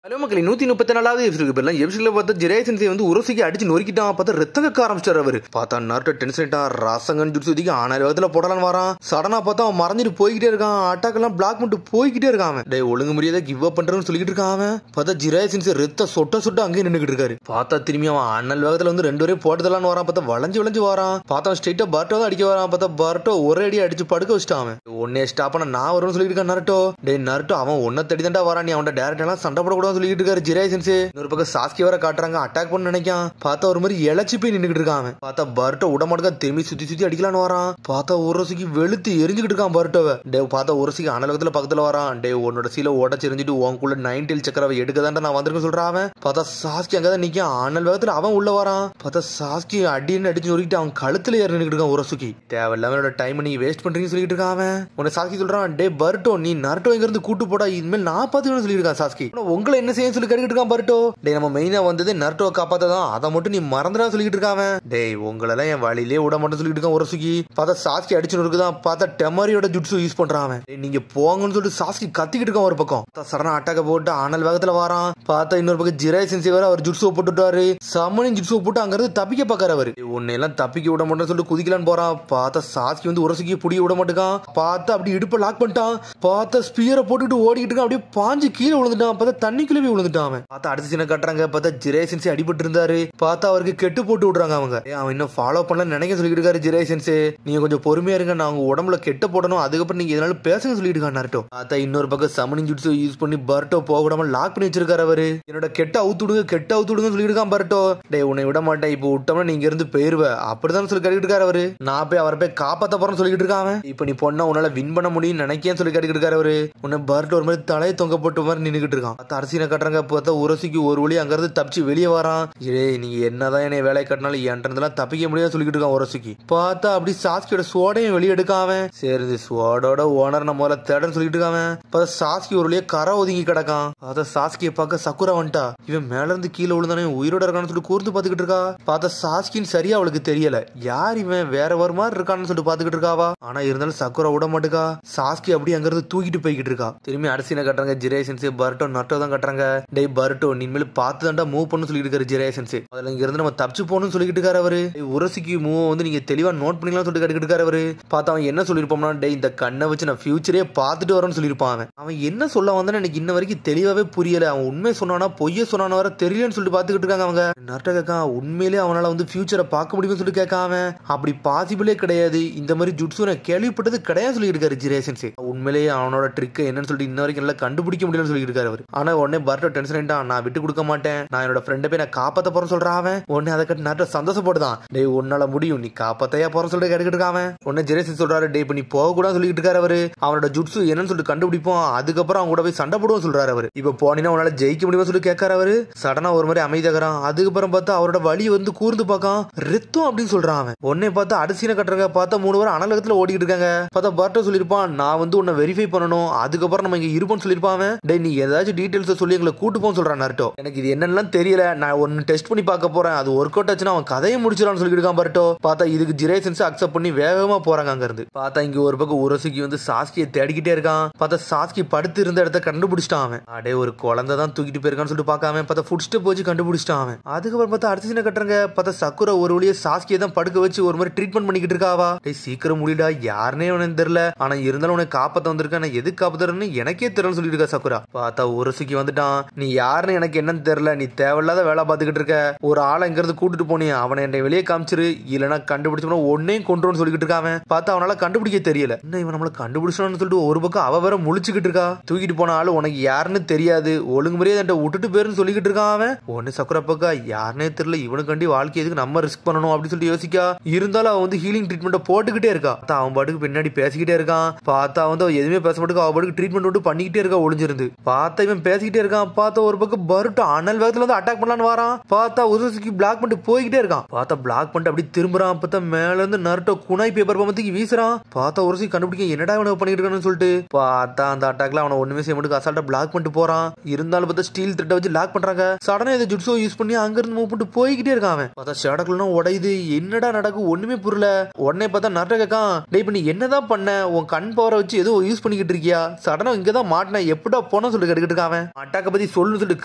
Hello மக்களே 134வது எபிசோடுக்கு பேர்லாம் எபிசோட்ல பார்த்தா ஜிராய் சென்சை வந்து உரோசிக்கு அடிச்சு நொறுக்கிட்டான். பார்த்தா ரத்தம் கக்க ஆரம்பிச்சிட்டாரு அவரு. பார்த்தா நாருட்டோ டென்ஷன் ஆயிட்டான். ராசங்கன் ஜுட்சுதிக்கு ஆனால வேகத்துல போடலான்னு வரான். சடனா பார்த்தா அவன் மறைஞ்சிட்டு போய்கிட்டே இருக்கான். அட்டாக் எல்லாம் பிளாக் பண்ணிட்டு போய்கிட்டே இருக்கான். டேய் ஒழுங்கு முடியாத கிவ் அப் பண்றேன்னு சொல்லிட்டு இருக்கான் அவன். பார்த்தா ஜிராய் சென்சை ரத்த சொட்ட அங்கேயே நின்றுகிட்டு இருக்காரு. பார்த்தா திரும்பி அவன் அண்ணல் வேகத்துல வந்து 2 பேரையும் போட்டதெல்லாம் வரான். பார்த்தா வளைஞ்சு வரான். பார்த்தா ஸ்ட்ரெயிட்டா பர்ட்டோ தான் அடிக்க வரான். பார்த்தா பர்ட்டோ ஒரே அடி அடிச்சு படுக்க வச்சுட்டான் அவன். உன்னே ஸ்டாப் பண்ண நான் வரும்னு சொல்லிட்டு இருக்கான் நருட்டோ. டேய் நருட்டோ அவன் ஒன்ன தடி தாண்டா வரான். நீ அவன் டேரக்ட் எல்லாம் சண்டை போடக்கூடாதுன்னு சொல்லிட்டு இருக்காரு ஜிராய் சென்சே. இன்னொரு பக்கம் சாஸ்கி வர காட்டுறாங்க. அட்டாக் பண்ண நினைக்கான். பார்த்தா ஒரு மாதிரி இழைச்சி போய் நின்னுகிட்டு இருக்கான். பார்த்தா பர்ட்டோ உடமாட்டுக்கா திரும்பி சுத்தி அடிக்கலான்னு வரான். பார்த்தா உரசிக்கு வெளுத்து எரிஞ்சுக்கிட்டு இருக்கான் பர்ட்டோவை. டேவ் பார்த்தா உரசிக்கு அனலகத்துல பக்கத்துல வரான். டேவ் உன்னோட சீல உடச்சு எரிஞ்சிட்டு உனக்குள்ள 9 டெயில் சக்கரவை எடுக்கதான்டா நான் வந்திருக்கேன் சொல்றான். பார்த்தா சாஸ்கி அங்கதான் நிக்கான். அனல் வேகத்துல அவன் உள்ள வரான். பார்த்தா சாஸ்கி அடின்னு அடிச்சு நொறுக்கிட்டு அவன் கழுத்துல ஏறி நின்னுகிட்டு இருக்கான் உரசுக்கி. தேவையில்லாம டைம் நீ வேஸ்ட் பண்றீங்கன்னு சொல்லிட்டு இருக்கான் அவன். உன்னை சாஸ்கி சொல்றான். டே பர்ட்டோ நீ நருட்டோ இங்க இருந்து கூட்டு போடா, இனிமேல் நான் பாத்துக்கணும்னு சொல்லியிருக்கான் சாஸ்கி. உங்களை என்ன செய்ய சொல்லி கேட்டுக்கிட்டு இருக்கான் பர்ட்டோ. டே நம்ம மெயினா வந்தது நருட்டோவை காப்பாத்ததான், அதை மட்டும் நீ மறந்துடா சொல்லிட்டு இருக்கான். டேய் உங்களெல்லாம் என் வழியிலே விட மாட்டேன்னு சொல்லிட்டு இருக்கான் உரசுகி. பார்த்தா சாஸ்கி அடிச்சு இருக்குதான். பார்த்தா டெமரியோட ஜுட்சு யூஸ் பண்றான். நீங்க போங்கன்னு சொல்லிட்டு சாஸ்கி கத்திக்கிட்டு இருக்கான் ஒரு பக்கம். சரணா அட்டாக்க போட்டு அனல் வேகத்துல வரான். பார்த்தா இன்னொரு பக்கம் ஜிராய் சென்சே வேற அவர் ஜுட்சுவை போட்டுட்டாரு. சமனின் ஜுட்சுவை போட்டு அங்க இருந்து தப்பிக்க பாக்காரு அவரு. உன்னை எல்லாம் தப்பிக்க விட மாட்டேன்னு சொல்லிட்டு குதிக்கலான்னு போறான். பார்த்தா சாஸ்கி வந்து உரசுகி புடிய விட மாட்டேங்கான். பார்த்தா அப்படி இடுப்ப லாக் பண்ணிட்டான். பார்த்தா ஸ்பியரை போட்டுட்டு ஓடிக்கிட்டு இருக்கான். அப்படியே பாஞ்சு கீழே விழுந்துட்டான். பார்த்தா தண்ணிக்குள்ளே விழுந்துட்டான். பார்த்தா அடுத்த சீனை கட்டுறாங்க. பார்த்தா ஜிராய் சென்சே அடிபட்டு இருந்தாரு. பார்த்தா அவருக்கு கெட்டு போட்டு விடுறாங்க அவங்க. அவன் இன்னும் ஃபாலோ பண்ணல நினைக்க சொல்லிட்டு இருக்காரு ஜிராய் சென்சே. நீங்க கொஞ்சம் பொறுமையா இருங்க, நான் உங்க உடம்புல கெட்ட போடணும், அதுக்கப்புறம் நீங்க எதனால பேசுங்க சொல்லிட்டு இருக்காரு நருட்டோ. பார்த்தா இன்னொரு பக்கம் சமனிங் ஜுட்சு யூஸ் பண்ணி பர்ட்டோ போக விடாம லாக் பண்ணி வச்சிருக்காரு அவரு. என்னோட கெட்ட அவுத்து விடுங்க சொல்லிட்டு இருக்கான் பர்ட்டோ. டேய் உன்னை விட மாட்டேன், இப்போ விட்டோம்னா நீங்க இருந்து போயிருவ அப்படிதான் சொல்லி கேட்டுட்டு இருக்காரு அவரு. நான் போய் அவரை போய் காப்பாத்த போறேன்னு சொல்லிட்டு இருக்கான். இப்ப நீ பொண்ணா உன்னால வின் பண்ண முடியும் நினைக்கேன்னு சொல்லி கேட்டுக்கிட்டு இருக்காரு அவரு. உன்னை பர்ட்டோ ஒரு மாதிரி தலையை தொங்க போட்டு மாதிரி நின்னுகிட்டு இருக்கான். அரசியனை கட்டுறாங்க. பார்த்தா உரசிக்கு ஒரு வழி அங்க இருந்து தப்பிச்சு வெளியே வரான். ஏய் நீங்க என்னதான் என்னை வேலை கட்டினாலும் என்கிட்டலாம் தப்பிக்க முடியாது சொல்லிட்டு இருக்கான் உரசிக்கு. பார்த்தா அப்படி சாஸ்கியோட சோடையும் வெளியே எடுக்காம சரி சோடோட ஓனர் நம்ம முதல்ல தேடன்னு சொல்லிட்டு இருக்கான். பார்த்தா சாஸ்கி ஒரு வழியே கரை ஒதுங்கி கிடக்கான். பார்த்தா சாஸ்கியை பார்க்க சக்குரா வந்துட்டா. இவன் மேல இருந்து கீழே விழுந்தானே உயிரோட இருக்கான்னு சொல்லி கூர்ந்து பாத்துக்கிட்டு இருக்கா. பார்த்தா சாஸ்கின்னு சரியா அவளுக்கு தெரியல, யார் இவன் வேற ஒரு மாதிரி இருக்கான்னு சொல்லிட்டு பாத்துக்கிட்டு இருக்காவா. ஆனா இருந்தாலும் சக்குரா விட மாட்டுக்கா. சாஸ்கி அப்படி அங்க இருந்து தூக்கிட்டு போய்கிட்டு இருக்கா. திரும்பி அரசியனை கட்டுறாங்க. ஜிராய் சென்சே பர்ட்டோ நருட்டோ தான் கட்டுறாங்க. டேய் பர்ட்டோ இனிமேல் பார்த்து தாண்டா மூவ் பண்ணு சொல்லிட்டு இருக்காரு ஜிராய் சென்சே. அதுல இங்க இருந்து நம்ம தப்பிச்சு போகணும்னு சொல்லிட்டு இருக்காரு அவரு. உரசிக்கு மூவ் வந்து நீங்க தெளிவா நோட் பண்ணிக்கலாம் சொல்லிட்டு கேட்டுக்கிட்டு இருக்காரு அவரு. பார்த்தா அவன் என்ன சொல்லிருப்போம்னா, டேய் இந்த கண்ணை வச்சு நான் ஃபியூச்சரே பார்த்துட்டு வரேன்னு சொல்லியிருப்பான். அவன் என்ன சொல்ல வந்தானே எனக்கு இன்ன வரைக்கும் தெளிவாவே புரியல. அவன் உண்மை சொன்னானா பொய்ய சொன்னான வர தெரியலன்னு சொல்லிட்டு பாத்துக்கிட்டு இருக்காங்க அவங்க. நருட்டோ கேட்கா உண்மையிலே அவனால வந்து ஃபியூச்சரை பார்க்க முடியும்னு சொல்லிட்டு கேட்காம அப்படி பாசிபிளே கிடையாது, இந்த மாதிரி ஜுட்சு நான் கேள்விப்பட்டது கிடையாது சொல்லிட்டு இருக்காரு ஜிராய் சென்சே. உண்மையிலேயே அவனோட ட்ரிக் என்னன்னு சொல்லிட்டு இன்ன வரைக்கும் நல்லா கண்டுபிடிக்க முடியலன்னு சொல்லிட்டு இருக்காரு அவர். ஆனா உடனே பர்ட்டோ டென்ஷன் ஆயிட்டான். நான் விட்டு கொடுக்க மாட்டேன், நான் என்னோட ஃப்ரெண்டை போய் நான் காப்பாத்த போறேன்னு சொல்றான் அவன். உடனே அதை கட்டி நருட்டோ சந்தோஷப்படுதான். டேய் உன்னால முடியும், நீ காப்பாத்தையா போறேன்னு சொல்லிட்டு கேட்டுக்கிட்டு இருக்கான். உடனே ஜிராய் சென்சே சொல்றாரு. டேய் இப்ப நீ போக கூட சொல்லிட்டு இருக்காரு அவரு. அவனோட ஜுட்சு என்னன்னு சொல்லிட்டு கண்டுபிடிப்போம், அதுக்கப்புறம் அவங்க கூட போய் சண்டை போடுவோம் சொல்றாரு அவரு. இப்ப போனீங்கன்னா உன்னால ஜெயிக்க முடியுமா சொல்லி கேட்காரு அவரு. சடனா ஒரு மாதிரி அமைதியாகிறான். அதுக்கப்புறம் பார்த்தா அவரோட வழி வந்து கூர்ந்து பார்க்கான். ரத்தம் அப்படின்னு சொல்றான் அவன். உடனே பார்த்தா அடிசீனை கட்டுறாங்க. பார்த்தா 3 பேர் அனலகத்துல ஓடிக்கிட்டு இருக்காங்க. பார்த்தா பர்ட்டோ சொல்லிருப்பான், நான் வந்து உன்னை வெரிஃபை பண்ணணும், அதுக்கப்புறம் நம்ம இங்க இருப்போம்னு சொல்லிருப்பான். டேய் நீ ஏதாச்சும் டீடைல்ஸ் சொல்லி எங்களை கூட்டு போன்னு சொல்றான் நருட்டோ. எனக்கு இது என்னன்னு தெரியல, நான் ஒன்னு டெஸ்ட் பண்ணி பார்க்க போறேன், அது ஒர்க் அவுட் ஆச்சுன்னா அவன் கதையை முடிச்சிடலாம்னு சொல்லிட்டு இருக்கான் பர்ட்டோ. பார்த்தா இதுக்கு ஜிராய் சென்சே அக்செப்ட் பண்ணி வேகமா போறாங்க அங்க இருந்து. பார்த்தா இங்க ஒரு பக்கம் உரசிக்கு வந்து சாஸ்கியை தேடிக்கிட்டே இருக்கான். பார்த்தா சாஸ்கி படுத்து இருந்த இடத்த கண்டுபிடிச்சிட்டான் அவன். அடே ஒரு குழந்தை தான் தூக்கிட்டு போயிருக்கான்னு சொல்லிட்டு பார்க்காம பார்த்தா ஃபுட் ஸ்டெப் வச்சு கண்டுபிடிச்சிட்டான் அவன். அதுக்கப்புறம் பார்த்தா அடுத்த சீனை கட்டுறாங்க. பார்த்தா சக்குரா ஒரு வழியே சாஸ்கியை தான் படுக்க வச்சு ஒரு மாதிரி ட்ரீட்மெண்ட் பண்ணிக்கிட்டு இருக்காவா. டேய் சீக்கிரம் முடியடா, யாருனே உனக்கு தெரியல, ஆனா இருந்தாலும் உனக்கு காப்பாத்த வந்திருக்கேன், நான் எதுக்கு காப்பாத்துறேன்னு எனக்கே தெரியலன்னு சொல்லிட்டு இருக்கா சக்குரா. பார்த்தா உரசிக்கு வந்துட்டான். நீ யாருன்னு எனக்கு என்னன்னு தெரியல, நீ தேவையில்லாத வேலை பார்த்துக்கிட்டு இருக்க, ஒரு ஆளை இங்க இருந்து கூட்டிட்டு போனி, அவனை என்னை வெளியே காமிச்சிரு, இல்லைன்னா கண்டுபிடிச்சோம்னா ஒன்னையும் கொண்டுன்னு சொல்லிட்டு இருக்கான். பார்த்தா அவனால கண்டுபிடிக்க தெரியல. இன்னும் இவன் நம்மள கண்டுபிடிச்சான்னு சொல்லிட்டு ஒரு பக்கம் அவ வேற முழிச்சுக்கிட்டு இருக்கா. தூக்கிட்டு போன ஆளு உனக்கு யாருன்னு தெரியாது, ஒழுங்கு முறையே என்கிட்ட விட்டுட்டு போயிருன்னு சொல்லிக்கிட்டு இருக்கான் அவன். ஒன்னு சக்குரா பக்கா யாருன்னே தெரியல, இவனுக்காண்டி வாழ்க்கை எதுக்கு நம்ம ரிஸ்க் பண்ணணும் அப்படின்னு சொல்லிட்டு யோசிக்கா. இருந்தாலும் அவன் வந்து ஹீலிங் ட்ரீட்மெண்ட் போட்டுக்கிட்டே இருக்கா. அவன் பாட்டுக்கு பின்னாடி பேசிக்கிட்டே இருக்கான். பார்த்தா வந்து எதுவுமே பேச மாட்டுக்கு அவ பாட்டுக்கு ட்ரீட்மெண்ட் விட்டு பண்ணிக்கிட்டே இருக்கா ஒளிஞ்சிருந்து. பார்த்தா இவன் பேசிக்கிட்டே இருக்கான். பார்த்தா ஒரு பக்கம் பர்ட்டோ அனல் வேகத்துல வந்து அட்டாக் பண்ணலான்னு வரான். பார்த்தா உரசிக்கு பிளாக் பண்ணிட்டு போய்கிட்டே இருக்கான். பார்த்தா பிளாக் பண்ணிட்டு அப்படி திரும்புறான். பார்த்தா மேல இருந்து நருட்டோ குனாய் பேப்பர் பம்பத்துக்கு வீசுறான். பார்த்தா உரசி கண்டுபிடிக்க என்னடா இவனை பண்ணிட்டு இருக்கான்னு சொல்லிட்டு பார்த்தா அந்த அட்டாக்ல அவனை ஒண்ணுமே செய்ய மாட்டுக்கு அசால்ட்டா பிளாக் பண்ணிட்டு போறான். இருந்தாலும் பார்த்தா ஸ்டீல் த்ரெட்டை வச்சு லாக் பண்றாங்க. சடனா இதை ஜுட்சோ யூஸ் பண்ணி அங்க இருந்து மூவ் பண்ணிட்டு போய்கிட்டே இருக்கான் அவன். பார்த்தா ஷடக்குலாம் உடையுது. என்னடா நடக்கும் ஒண்ணுமே புரியல. உடனே பார்த்தா நருட்டோ கேட்கான், டேய் இப்ப நீ என்னதான் பண்ண, உன் கண் பவரை வச்சு ஏதோ யூஸ் பண்ணிக்கிட்டு இருக்கியா, சடனா இங்கதான் மாட்டின, எப்படா போன சொல்லி கேட்டுக்கிட்டு இருக்கான். அட்டாக்க பத்தி சொல்லுன்னு சொல்லிட்டு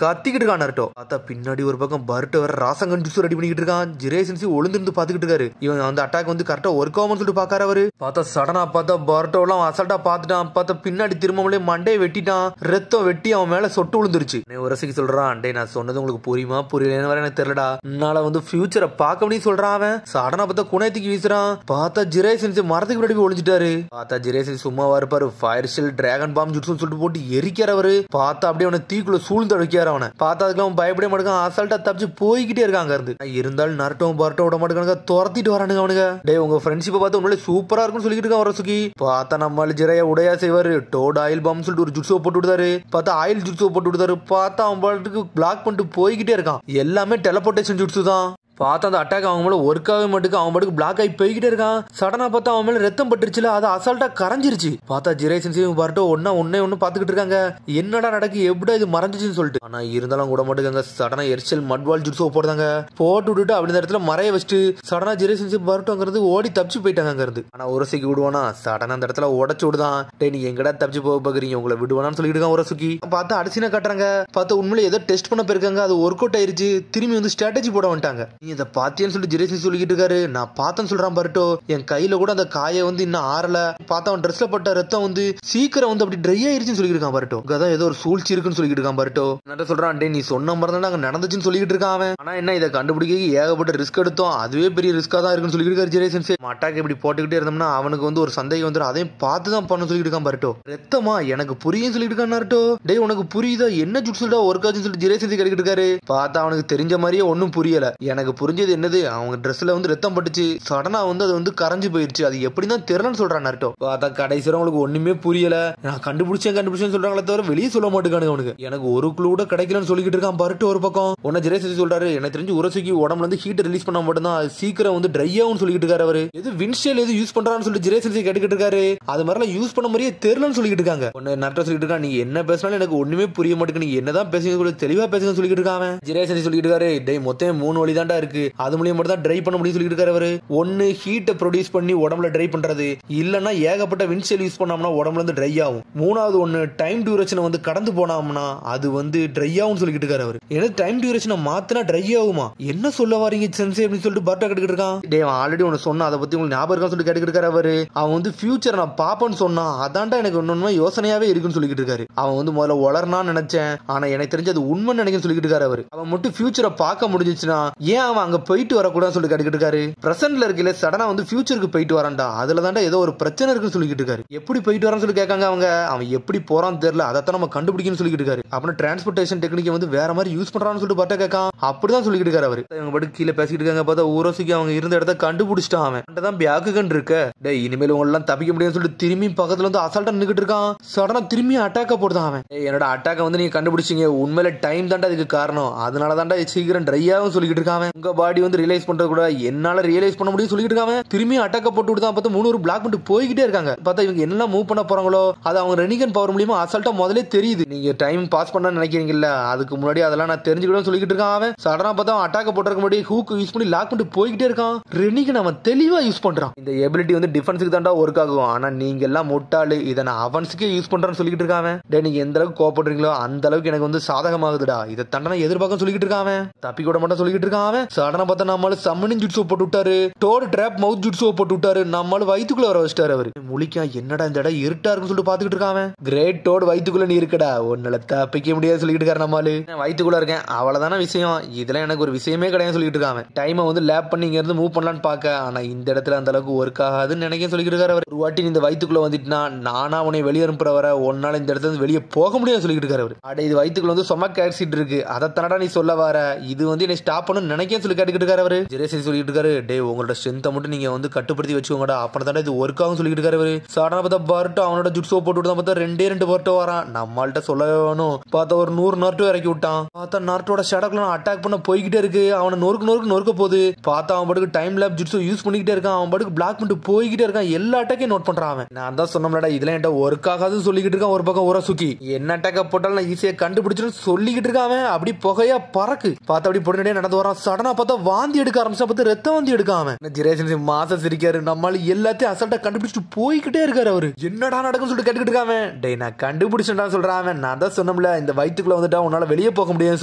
கத்திக்கிட்டு இருக்கான் நருட்டோ. பார்த்தா பின்னாடி ஒரு பக்கம் பருட்டோ வேற ராசங்கன் ஜுட்சு ரெடி பண்ணிக்கிட்டு இருக்கான். ஜிரே சென்சி ஒளிந்து பாத்துக்கிட்டு இருக்காரு. இவன் அந்த அட்டாக் வந்து கரெக்டா ஒர்க் ஆகும்னு சொல்லிட்டு பாக்காரு அவரு. பார்த்தா சடனா பார்த்தா பருட்டோ எல்லாம் அசால்ட்டா பாத்துட்டான். பார்த்தா பின்னாடி திரும்பவுமே மண்டையை வெட்டிட்டான். ரத்தம் வெட்டி அவன் மேல சொட்டு விழுந்துருச்சு. உரசிக்கு சொல்றான், டே நான் சொன்னது உங்களுக்கு புரியுமா புரியலன்னு வர எனக்கு தெரியலடா, என்னால வந்து ஃபியூச்சரை பார்க்க முடியும் சொல்றான் அவன். சடனா பார்த்தா குணையத்துக்கு வீசுறான். பார்த்தா ஜிரே சென்சி மரத்துக்கு பின்னாடி ஒளிஞ்சிட்டாரு. பார்த்தா ஜிரே சென்சி சும்மாவா இருப்பாரு. ஃபயர் ஷெல் டிராகன் பாம் ஜுட்சுன்னு சொல்லிட்டு போட்டு எரிக்கிறவரு. பார்த்தா அப்படியே அவனை தீக்குள்ள சூழ்ந்து அடிக்கிறார் அவனை. பார்த்தா அதுக்கு பயப்பட மாட்டான். அசால்ட்டா தப்பிச்சு போய்கிட்டே இருக்காங்க இருந்து. இருந்தாலும் நருட்டோவும் பருட்டோ விட மாட்டாங்க, துரத்திட்டு வரானுங்க அவனுங்க. டே உங்க ஃப்ரெண்ட்ஷிப்பை பார்த்து உண்மையிலே சூப்பரா இருக்குன்னு சொல்லிட்டு இருக்கான் வரசுகி. பார்த்தா நம்ம ஜிரையா உடையா செய்வாரு. டோட் ஆயில் பாம் சொல்லிட்டு ஒரு ஜுட்சுவை போட்டு விடுதாரு. பார்த்தா ஆயில் ஜுட்சுவை போட்டு விடுதாரு. பார்த்தா அவன் பாட்டுக்கு பிளாக் பண்ணிட்டு போய்கிட்டே இருக்கான். எல்லாமே டெலபோர்டேஷன் ஜுட்சு தான். பார்த்தா அந்த அட்டாக் அவன் மேல ஒர்க் ஆகவே மாட்டுக்கு. அவன் பாட்டுக்கு பிளாக் ஆகி போய்கிட்டே இருக்கான். சடனா பார்த்தா அவன் மேல ரத்தம் பட்டுருச்சுல, அது அசால்ட்டா கரைஞ்சிருச்சு. பார்த்தா ஜிரே சென்சியும் பருட்டோ ஒன்னு பாத்துக்கிட்டு இருக்காங்க. என்னடா நடக்கு, எப்படா இது மறைஞ்சிச்சுன்னு சொல்லிட்டு. ஆனா இருந்தாலும் கூட மாட்டுக்காங்க. சடனா எரிச்சல் மட்வால் ஜுட்ஸோ போடுறாங்க. போட்டு விட்டுட்டு அப்படி இந்த இடத்துல மறைய வச்சுட்டு சடனா ஜிரே சென்சி பருட்டோங்கிறது ஓடி தப்பிச்சு போயிட்டாங்க அங்க இருந்து. ஆனா உரசுக்கு விடுவானா, சடனா அந்த இடத்துல உடச்சு விடுதான். டே நீ எங்கடா தப்பிச்சு போக பாக்குறீங்க, உங்களை விடுவானான்னு சொல்லிட்டு இருக்கான் உரசுக்கு. பார்த்தா அடிசினா காட்டுறாங்க. பார்த்தா உண்மையில ஏதோ டெஸ்ட் பண்ண போயிருக்காங்க, அது ஒர்க் அவுட் ஆயிருச்சு. திரும்பி வந்து ஸ்ட்ராட்டஜி போட வந்துட்டாங்க. நீ இதை பாத்தியன்னு சொல்லிட்டு ஜிரே சென்சி சொல்லிட்டு இருக்காரு. நான் பார்த்தேன்னு சொல்றான் பருட்டோ. என் கையில கூட அந்த காயை வந்து இன்னும் ஆறல. பார்த்தா அவன் ட்ரெஸ்ல பட்ட ரத்தம் வந்து சீக்கிரம் வந்து அப்படி ட்ரை ஆயிருச்சுன்னு சொல்லிட்டு இருக்கான் பருட்டோ. அதான் ஏதோ ஒரு சூழ்ச்சி இருக்குன்னு சொல்லிட்டு இருக்கான் பருட்டோ. நான் சொல்றான், டே நீ சொன்ன மாதிரி தான் அங்க நடந்துச்சுன்னு சொல்லிட்டு இருக்கான் அவன். ஆனா என்ன இதை கண்டுபிடிக்க ஏகப்பட்ட ரிஸ்க் எடுத்தோம், அதுவே பெரிய ரிஸ்கா தான் இருக்குன்னு சொல்லிட்டு இருக்காரு ஜிரே சென்சி. அட்டாக் இப்படி போட்டுக்கிட்டே இருந்தோம்னா அவனுக்கு வந்து ஒரு சந்தேகம் வந்துடும், அதையும் பார்த்து தான் பண்ண சொல்லிட்டு இருக்கான் பருட்டோ. ரத்தமா எனக்கு புரியும் சொல்லிட்டு இருக்கான் நருட்டோ. டே உனக்கு புரியுதா என்ன ஜுட்சுடா ஒர்க் ஆச்சுன்னு சொல்லிட்டு ஜிரே சென்சி கேட்டுக்கிட்டு இருக்காரு. பார்த்தா அவனுக்கு தெரிஞ்ச மாதிரியே ஒன்னும் புரியல. எனக்கு புரிஞ்சது என்னது, அவங்க ட்ரெஸ்ல வந்து ரத்தம் பட்டுச்சு. சடனா வந்து அது வந்து கரைஞ்சு போயிருச்சு. அது எப்படிதான் தெரியலன்னு சொல்றான் நருட்டோ. பார்த்தா கடைசியா அவங்களுக்கு ஒண்ணுமே புரியல. நான் கண்டுபிடிச்சேன்னு சொல்றாங்களே தவிர வெளியே சொல்ல மாட்டேங்கானுங்க அவனுக்கு. எனக்கு ஒரு குளூ கூட கிடைக்கலன்னு சொல்லிட்டு இருக்கான் பருட்டோ ஒரு பக்கம். உன்ன ஜிரே சென்சி சொல்றாரு, எனக்கு தெரிஞ்சு உரசுக்கு உடம்புல இருந்து ஹீட் ரிலீஸ் பண்ண மட்டும் தான் அது சீக்கிரம் வந்து ட்ரை ஆகும்னு சொல்லிட்டு இருக்காரு அவரு. எது வின்ஷெல் எது யூஸ் பண்றான்னு சொல்லிட்டு ஜிரே சென்சி கேட்டுக்கிட்டு இருக்காரு. அது மாதிரிலாம் யூஸ் பண்ண மாதிரியே தெரியலன்னு சொல்லிட்டு இருக்காங்க. உன்ன நருட்டோ சொல்லிட்டு இருக்கான், நீ என்ன பேசினாலும் எனக்கு ஒண்ணுமே புரிய மாட்டேங்குது, நீ என்னதான் பேசுங்க தெளிவா பேசுங்க சொல்லிட்டு இருக்கான். ஜிரே சென்சி சொல்லிட்டு இருக்காரு, டேய் மொத்தம் 3 வழி தான்டா இருக்கு, அது மூலியம் மட்டும் தான் ட்ரை பண்ண முடியும் சொல்லிட்டு இருக்காரு அவரு. ஒன்னு ஹீட்டை ப்ரொடியூஸ் பண்ணி உடம்புல ட்ரை பண்றது, இல்லன்னா ஏகப்பட்ட வின்ஷெல் யூஸ் பண்ணோம்னா உடம்புல இருந்து ட்ரை ஆகும். மூணாவது ஒன்னு டைம் டியூரேஷன் வந்து கடந்து போனோம்னா அது வந்து ட்ரை ஆகும் சொல்லிட்டு இருக்காரு அவரு. எனக்கு டைம் டியூரேஷனை மாத்தினா ட்ரை ஆகுமா, என்ன சொல்ல வரீங்க சென்சே அப்படின்னு சொல்லிட்டு பர்ட்டா கேட்டுக்கிட்டு இருக்கான். டே ஆல்ரெடி ஒன்னு சொன்னா அதை பத்தி உங்களுக்கு ஞாபகம் இருக்கான்னு சொல்லி கேட்டுக்கிட்டு இருக்காரு அவரு. அவன் வந்து ஃபியூச்சர் நான் பாப்பேன்னு சொன்னான், அதான்டா எனக்கு ஒன்னு யோசனையாவே இருக்குன்னு சொல்லிட்டு இருக்காரு. அவன் வந்து முதல்ல வளர்னான்னு நினைச்சேன், ஆனா எனக்கு தெரிஞ்சு அது உண்மை நினைக்க சொல்லிட்டு இருக்காரு அவரு. அவன் மட்டும் ஃபியூச்சரை பார்க்க முடிஞ்சிச்சுன்னா ஏன் அவன் அங்க போயிட்டு வரக்கூடாதுன்னு சொல்லி கேட்டுக்கிட்டு இருக்காரு. பிரசன்ட்ல இருக்கல சடனா வந்து ஃபியூச்சருக்கு போயிட்டு வரான்டா, அதுல தான்டா ஏதோ ஒரு பிரச்சனை இருக்குன்னு சொல்லிட்டு இருக்காரு. எப்படி போயிட்டு வரான்னு சொல்லி கேட்காங்க அவங்க. அவன் எப்படி போறான்னு தெரியல, அதைத்தான் நம்ம கண்டுபிடிக்கணும்னு சொல்லிட்டு இருக்காரு. அப்புறம் டிரான்ஸ்போர்டேஷன் டெக்னிக் வந்து வேற மாதிரி யூஸ் பண்றான்னு சொல்லிட்டு பட்ட கேட்கான். அப்படிதான் சொல்லிட்டு இருக்காரு அவரு. இவங்க பாட்டு கீழே பேசிட்டு இருக்காங்க. பார்த்தா ஊரோசிக்கு அவங்க இருந்த இடத்த கண்டுபிடிச்சிட்டான். அவன் தான் பியாக்குகன் இருக்க. டே இனிமேல் உங்க எல்லாம் தப்பிக்க முடியும்னு சொல்லிட்டு திரும்பி பக்கத்துல வந்து அசால்ட்டா நின்னுட்டு இருக்கான். சடனா திரும்பி அட்டாக்க போடுதான் அவன். என்னோட அட்டாக்க வந்து நீங்க கண்டுபிடிச்சீங்க, உண்மையில டைம் தாண்டா இதுக்கு காரணம், அதனால தாண்டா சீக்கிரம் ட்ரை ஆகும் சொல்லிட்டு இருக்கான். உங்க பாடி வந்து ரியலைஸ் பண்றது கூட என்னால ரியலைஸ் பண்ண முடியும் சொல்லிட்டு இருக்காங்க. திரும்பி அட்டாக்க போட்டு விட்டு தான் பார்த்தா 3 பிளாக் பண்ணிட்டு போய்கிட்டே இருக்காங்க. பார்த்தா இவங்க என்னெல்லாம் மூவ் பண்ண போறாங்களோ அது அவங்க ரெனிகன் பவர் மூலமா அசால்ட்டா முதல்ல தெரியுது. நீங்க டைம் பாஸ் பண்ண நினைக்கிறீங்கல்ல, அதுக்கு முன்னாடி அதெல்லாம் நான் தெரிஞ்சுக்கணும்னு சொல்லிட்டு இருக்கான் அவன். சடனா பார்த்தா அட்டாக்க போட்டுறதுக்கு முன்னாடி ஹூக் யூஸ் பண்ணி லாக் பண்ணிட்டு போய்கிட்டே இருக்கான். ரெனிகன் அவன் தெளிவா யூஸ் பண்றான். இந்த எபிலிட்டி வந்து டிஃபென்ஸ்க்கு தாண்டா ஒர்க் ஆகும், ஆனா நீங்க எல்லாம் முட்டாளு, இதை நான் அவன்ஸ்க்கே யூஸ் பண்றேன்னு சொல்லிட்டு இருக்கான். டே நீங்க எந்த அளவுக்கு கோபப்படுறீங்களோ அந்த அளவுக்கு எனக்கு வந்து சாதகமாகுதுடா, இதை தண்டனை எதிர்பார்க்க சொல்லிட்டு இருக்கான். தப்பி கூட மட்டும் சொல்லிட்டு இருக்கான். சடனா பார்த்தா நம்மள சம்மனிங் ஜுட்ஸோ போட்டு விட்டாரு. டோர் டிராப் மவுத் ஜுட்ஸோ போட்டு விட்டாரு. நம்மள வயித்துக்குள்ள வர வச்சிட்டாரு அவரு. முழிக்கா என்னடா இந்த இடம் இருட்டா இருக்குன்னு சொல்லிட்டு பாத்துக்கிட்டு இருக்கான். கிரேட் டோட் வயித்துக்குள்ள நீ இருக்கடா, உன்னால தப்பிக்க முடியாது சொல்லிட்டு இருக்காரு. நம்மளு வயித்துக்குள்ள இருக்கேன் அவ்வளவுதான விஷயம், இதெல்லாம் எனக்கு ஒரு விஷயமே கிடையாது சொல்லிட்டு இருக்கான். டைமை வந்து லேப் பண்ணி இங்க இருந்து மூவ் பண்ணலான்னு பாக்க, ஆனா இந்த இடத்துல அந்த அளவுக்கு ஒர்க் ஆகாதுன்னு நினைக்க சொல்லிட்டு இருக்காரு அவர். ஒரு வாட்டி இந்த வயித்துக்குள்ள வந்துட்டுனா நானா உன்னை வெளியே அனுப்புற வர உன்னால இந்த இடத்துல வெளியே போக முடியாது சொல்லிட்டு இருக்காரு அவர். அட இது வயித்துக்குள்ள வந்து ஸ்டொமக் ஆசிட் இருக்கு, அதை தானடா நீ சொல்ல வர, இது வந்து என்னை ஸ்டாப் பண்ணணும்னு நினைக்க சொல்லி கேட்டுக்கிட்டு இருக்காரு அவரு. ஜெரேசி சொல்லிட்டு இருக்காரு, டே உங்களோட ஸ்ட்ரென்த்தை மட்டும் நீங்க வந்து கட்டுப்படுத்தி வச்சுக்கோங்கடா, அப்புறம் தானே இது ஒர்க் ஆகும் சொல்லிட்டு இருக்காரு அவரு. சடனா பார்த்தா பர்ட்டோ அவனோட ஜுட்ஸோ போட்டு விட்டு பார்த்தா 2 பர்ட்டோ வரான். நம்மள்ட்ட சொல்லவே வேணும். பார்த்தா ஒரு 100 நார்ட்டோ இறக்கி விட்டான். பார்த்தா நார்ட்டோட ஷேடோக்குள்ள அட்டாக் பண்ண போய்கிட்டே இருக்கு. அவனை நொறுக்க போகுது. பார்த்தா அவன் பாட்டுக்கு டைம் லேப் ஜுட்ஸோ யூஸ் பண்ணிக்கிட்டே இருக்கான். அவன் பாட்டுக்கு பிளாக் பண்ணிட்டு போய்கிட்டே இருக்கான். எல்லா அட்டாக்கையும் நோட் பண்றான் அவன். நான் தான் சொன்னோம்லடா இதெல்லாம் என்கிட்ட ஒர்க் ஆகாதுன்னு சொல்லிக்கிட்டு இருக்கான். ஒரு பக்கம் உரசுக்கி என்ன அட்டாக்க போட்டாலும் நான் ஈஸியா கண்டுபிடிச்சுன்னு சொல்லிக்கிட்டு இருக்கான். அப்படி புகையா பறக்கு. பார்த்தா அப்படி பொண்ணு நடந்து வரான். சடனா சடனா பார்த்தா வாந்தி எடுக்க ஆரம்பிச்சா, பார்த்தா ரத்த வாந்தி எடுக்காம ஜிரேசன் மாசம் சிரிக்காரு. நம்மளால எல்லாத்தையும் அசால்ட்டா கண்டுபிடிச்சிட்டு போய்கிட்டே இருக்காரு. அவரு என்னடா நடக்கும் சொல்லிட்டு கேட்டுக்கிட்டு இருக்காம. டேய் நான் கண்டுபிடிச்சேன்டா சொல்றான். நான் தான் சொன்னோம்ல இந்த வயிற்றுக்குள்ள வந்துட்டா உன்னால வெளியே போக முடியாது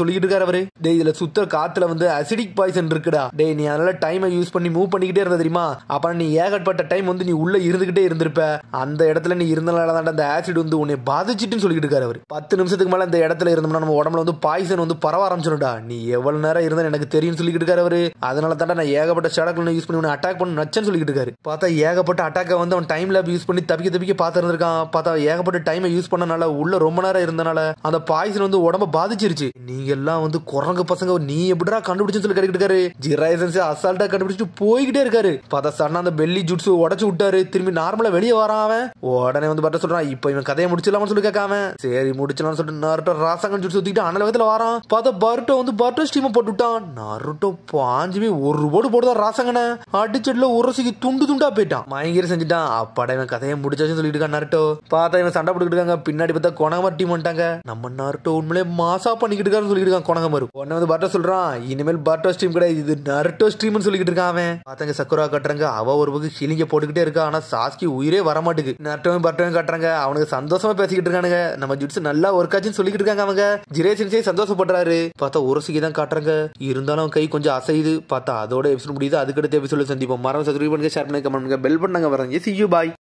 சொல்லிட்டு இருக்காரு அவரு. டேய் இதுல சுத்த காத்துல வந்து அசிடிக் பாய்சன் இருக்குடா. டேய் நீ அதனால டைமை யூஸ் பண்ணி மூவ் பண்ணிக்கிட்டே இருந்த தெரியுமா? அப்ப நீ ஏகப்பட்ட டைம் வந்து நீ உள்ள இருந்துகிட்டே இருந்திருப்ப. அந்த இடத்துல நீ இருந்தனால தான் அந்த ஆசிட் வந்து உன்னை பாதிச்சிட்டுன்னு சொல்லிட்டு இருக்காரு அவரு. 10 நிமிஷத்துக்கு மேல இந்த இடத்துல இருந்தோம்னா நம்ம உடம்புல வந்து பாய்சன் வந்து பரவ ஆரம்பிச்சிடும்டா. நீ எவ்வளவு நேரம் இருந்தா எனக்கு தெரியும் சொல்லிட்டு இருக்காரு அவரு. அதனால தான் நான் ஏகப்பட்ட ஷடாக்ல யூஸ் பண்ணி உன்னை அட்டாக் பண்ண நச்சன்னு சொல்லிட்டு இருக்காரு. பார்த்தா ஏகப்பட்ட அட்டாக்கை வந்து அவன் டைம் லேப் யூஸ் பண்ணி தப்பிக்க பார்த்து இருந்திருக்கான். பார்த்தா ஏகப்பட்ட டைமை யூஸ் பண்ணனால உள்ள ரொம்ப நேரம் இருந்தனால அந்த பாய்சன் வந்து உடம்ப பாதிச்சிருச்சு. நீங்க எல்லாம் வந்து குரங்கு பசங்க நீ எப்படிடா கண்டுபிடிச்சுன்னு சொல்லி கேட்டுக்கிட்டு இருக்காரு. ஜிரைசன்ஸ் அசால்ட்டா கண்டுபிடிச்சிட்டு போய்கிட்டே இருக்காரு. பார்த்தா சடனா அந்த பெல்லி ஜுட்ஸு உடச்சு விட்டாரு. திரும்பி நார்மலா வெளியே வரான் அவன். உடனே வந்து பார்த்தா சொல்றான் இப்ப இவன் கதையை முடிச்சிடலாம்னு சொல்லி கேட்காம சரி முடிச்சலாம்னு சொல்லிட்டு நருட்டோ ராசங்கன் ஜுட்ஸு ஊத்திட்டு அனலகத்துல வரான். பார்த்தா பருட்டோ வந்து பருட்டோ ஸ்டீமை போட்டு விட்டான். நருட்டோ பாஞ்சுமே ஒரு போடு போடுதான் ராசங்கனை அடிச்சட்ல உரசிக்கு துண்டு துண்டா போயிட்டான். மயங்கிரி செஞ்சுட்டான். அப்பாடா இவன் கதையை முடிச்சாச்சுன்னு சொல்லிட்டு இருக்கான் நருட்டோ. பார்த்தா இவன் சண்டை போட்டுக்கிட்டு இருக்காங்க. பின்னாடி பார்த்தா கொனகமர் டீம் வந்துட்டாங்க. நம்ம நருட்டோ உண்மையிலே மாசா பண்ணிக்கிட்டு இருக்காருன்னு சொல்லிட்டு இருக்கான் கொனகமரு. உடனே வந்து பர்ட்டோ சொல்றான் இனிமேல் பர்ட்டோ ஸ்ட்ரீம் கிடையாது இது நருட்டோ ஸ்ட்ரீம்னு சொல்லிக்கிட்டு இருக்கான் அவன். பார்த்தாங்க சக்குரா கட்டுறாங்க. அவ ஒரு பக்கம் ஹீலிங்க போட்டுக்கிட்டே இருக்கா. ஆனா சாஸ்கி உயிரே வரமாட்டுக்கு. நருட்டோவும் பர்ட்டோவும் கட்டுறாங்க. அவனுக்கு சந்தோஷமா பேசிக்கிட்டு இருக்கானுங்க. நம்ம ஜுட்ஸ் நல்லா ஒர்க் ஆச்சுன்னு சொல்லிக்கிட்டு இருக்காங்க அவங்க. ஜிரேசன்ஸே சந்தோஷப்படுறாரு. பார்த்தா உரசிக்கு தான் காட்டுறாங்க. இருந்தாலும் கை கொஞ்சம் அசையுது. பார்த்தா அதோட எபிசோட் முடியுது. அதுக்கடுத்த எபிசோட சந்திப்போம். மரம் சப்ஸ்கிரைப் பண்ணுங்க, ஷேர் பண்ணுங்க, கமெண்ட் பண்ணுங்க, பெல் பண்ணுங்க. வரேன். See you, bye.